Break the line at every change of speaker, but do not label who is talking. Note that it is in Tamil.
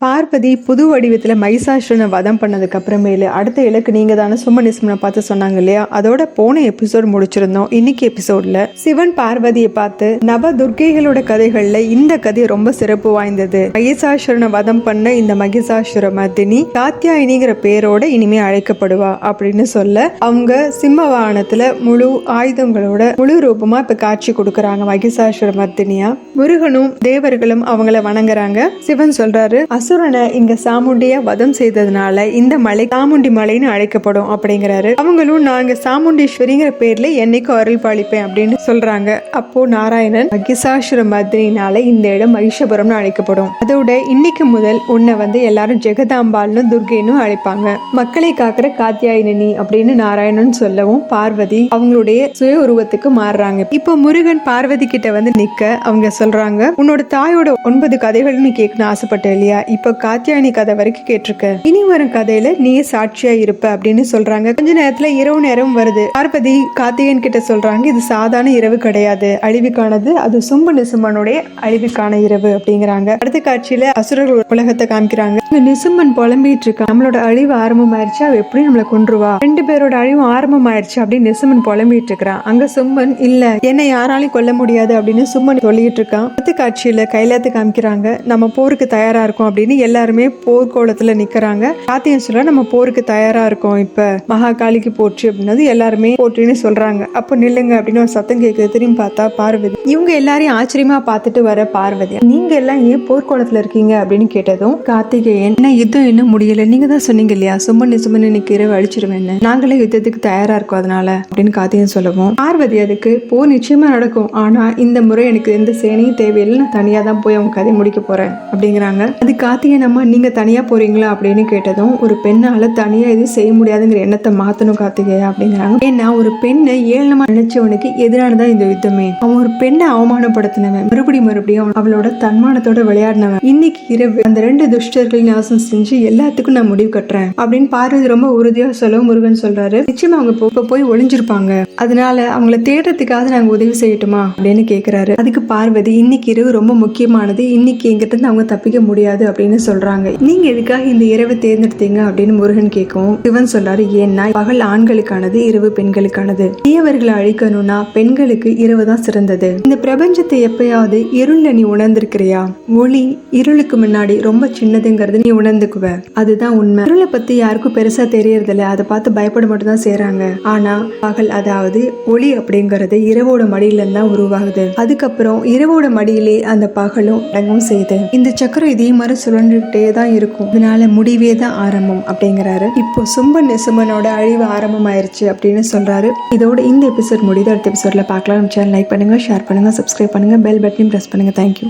பார்வதி புது வடிவத்துல மகிஷாசுரனை வதம் பண்ணதுக்கு அப்புறமேலு அடுத்த இலக்கு நீங்க தானே சும நிசுமனை பார்த்து சொன்னாங்க இல்லையா? அதோட போன எபிசோட் முடிச்சிருந்தோம். இன்னைக்கு எபிசோட்ல சிவன் பார்வதியை பார்த்து நவ துர்க்கைகளோட கதைகள்ல இந்த கதை ரொம்ப சிறப்பு வாய்ந்தது. மகிஷாசுரனை வதம் பண்ண இந்த மகிஷாசுர மர்தினி காத்தியாயினிங்கிற பேரோட இனிமே அழைக்கப்படுவா அப்படின்னு சொல்ல அவங்க சிம்ம வாகனத்துல முழு ஆயுதங்களோட முழு ரூபமா இப்ப காட்சி கொடுக்கறாங்க. மகிஷாசுர மர்தினியா முருகனும் தேவர்களும் அவங்கள வணங்குறாங்க. சிவன் சொல்றாரு, அசுரனை இங்க சாமுண்டியா வதம் செய்ததுனால இந்த மலை சாமுண்டி மலைன்னு அழைக்கப்படும் அப்படிங்கிறாரு. அவங்களும் நாங்க சாமுண்டீஸ்வரிங்கிற பேர்ல என்னைக்கும் அருள் பாலிப்பேன் அப்படின்னு சொல்றாங்க. அப்போ நாராயணன் மகிஷாசுர மர்தினினால இந்த இடம் மகிஷபுரம்னு அழைக்கப்படும். அதோட இன்னைக்கு முதல் உன்னை எல்லாரும் ஜெகதாம்பால்னு துர்கைன்னு அழைப்பாங்க. மக்களை காக்கிற காத்தியாயினி அப்படின்னு நாராயணன் சொல்லவும் பார்வதி அவங்களுடைய சுய உருவத்துக்கு மாறுறாங்க. இப்போ முருகன் பார்வதி கிட்ட நிக்க அவங்க சொல்றாங்க, உன்னோட தாயோட 9 கதைகள்னு கேட்கணும்னு ஆசைப்பட்ட இல்லையா? இப்ப காத்தியாயனி கதை வரைக்கும் கேட்டிருக்க. இனி வரும் கதையில நீ சாட்சியா இருப்ப அப்படின்னு சொல்றாங்க. கொஞ்ச நேரத்துல இரவு நேரம் வருது. பார்வதி கார்த்திகேயன் கிட்ட சொல்றாங்க, இது சாதாரண இரவு கிடையாது, அழிவுக்கானது. அது சும்ப நிசும்பனுடைய அழிவுக்கான இரவு அப்படிங்கிறாங்க. அடுத்த காட்சியில அசுரர்கள் உலகத்தை காமிக்கிறாங்க. நிசும்பன் புலம்பிட்டு இருக்கா, நம்மளோட அழிவு ஆரம்பமாயிருச்சு, அவ எப்படி நம்மளை கொன்றுவா, 2 பேரோட அழிவு ஆரம்பமாயிருச்சு அப்படின்னு நிசும்பன் புலம்பிட்டு இருக்கிறான். அங்க சும்பன் இல்ல, என்னை யாராலையும் கொல்ல முடியாது அப்படின்னு சும்பன் சொல்லிட்டு இருக்கான். அடுத்த காட்சியில கைலாயத்தை காமிக்கிறாங்க. நம்ம போருக்கு தயாரா இருக்கோம் அப்படின்னு எல்லாருமே போர்க்கோளத்துல நிக்கிறாங்க. காத்தியன் சொல்ற, நம்ம போருக்கு தயாரா இருக்கோம், இப்ப மகாகாளிக்கு போற்றி அப்படின்னது எல்லாருமே போற்றின்னு சொல்றாங்க. அப்ப நில்லுங்க அப்படின்னு ஒரு சத்தம் கேட்குது. திரும்பி பார்த்தா பார்வதி. இவங்க எல்லாரையும் ஆச்சரியமா பார்த்துட்டு வர பார்வதி, நீங்க எல்லாம் ஏன் போர்க்கோளத்துல இருக்கீங்க அப்படின்னு கேட்டதும் கார்த்திகேயன், என்ன யுத்தம் இன்னும் முடியல, நீங்க தான் சொன்னீங்க இல்லையா சும்மன் நிசுமன் இன்னைக்கு இரவு அழிச்சிருவேன், நாங்களே யுத்தத்துக்கு தயாரா இருக்கோம் அதனால அப்படின்னு கார்த்திகேயன் சொல்லவும் பார்வதி, அதுக்கு போர் நிச்சயமா நடக்கும், ஆனா இந்த முறை எனக்கு எந்த சேனையும் தேவையில்லை, நான் தனியா தான் போய் அவங்க கதை முடிக்க போறேன் அப்படிங்கிறாங்க. அது கார்த்திகேயன் அம்மா, நீங்க தனியா போறீங்களா அப்படின்னு கேட்டதும் ஒரு பெண்ணால தனியா எதுவும் செய்ய முடியாதுங்கிற எண்ணத்தை மாத்தணும் கார்த்திகேயா அப்படிங்கிறாங்க. ஏன்னா ஒரு பெண்ணை ஏளனமா நினைச்சவனுக்கு எதிரானதான் இந்த யுத்தமே. அவன் ஒரு பெண்ணை அவமானப்படுத்தினவன், மறுபடியும் அவளோட தன்மானத்தோட விளையாடினவன். இன்னைக்கு இரவு அந்த 2 துஷ்டர்கள் நாசம் செஞ்சு எல்லாத்துக்கும் நான் முடிவு கட்டுறேன் அப்படின்னு பார்வதி ரொம்ப உறுதியா சொல்லவும் முருகன் சொல்றாரு, நிச்சயமா அவங்க போய் ஒளிஞ்சிருப்பாங்க, அதனால அவங்கள தேடுறதுக்காக நாங்க உதவி செய்யட்டுமா அப்படின்னு கேக்குறாரு. அதுக்கு பார்வதி, இன்னைக்கு இரவு ரொம்ப முக்கியமானது, இன்னைக்கு எங்கிட்ட இருந்து அவங்க தப்பிக்க முடியாது அப்படின்னு சொல்றாங்க. நீங்க எதுக்காக இந்த இரவை தேர்ந்தெடுத்தீங்க அப்படின்னு முருகன் கேட்கவும் சிவன் சொல்றாரு, ஏன்னா பகல் ஆண்களுக்கானது, இரவு பெண்களுக்கானது. தீயவர்களை அழிக்கணும்னா பெண்களுக்கு இரவு தான் சிறந்தது. இந்த பிரபஞ்சத்தை எப்பயாவது இருள நீ உணர்ந்திருக்கிறியா? ஒளி இருளுக்கு முன்னாடி ரொம்ப சின்னதுங்கிறது நீ உணர்ந்துக்குவ, அதுதான் உண்மை. இருளை பத்தி யாருக்கும் பெருசா தெரியறது இல்ல, அதை பார்த்து பயப்பட மட்டும் தான் செய்யறாங்க. ஆனா பகல், அதாவது ஒளி அப்படிங்கறது இரவோட மடியில இருந்தா உருவாகுது. அதுக்கப்புறம் இரவோட மடியிலே அந்த பகலும் அடங்கும் செய்யுது. இந்த சக்கரம் இதே மாதிரி சுழன்றுகிட்டே தான் இருக்கும், அதனால முடிவே தான் ஆரம்பம் அப்படிங்கிறாரு. இப்போ சும்பன் நிசுமனோட அழிவு ஆரம்பம் ஆயிருச்சு அப்படின்னு சொல்றாரு. இதோட இந்த எபிசோட் முடியுது. அடுத்த எபிசோட்ல பார்க்கலாம். சேனல் லைக் பண்ணுங்க, ஷேர் பண்ணுங்க, சப்ஸ்கிரைப் பண்ணுங்க, பெல் பட்டனையும் பிரஸ் பண்ணுங்க. தேங்க்யூ.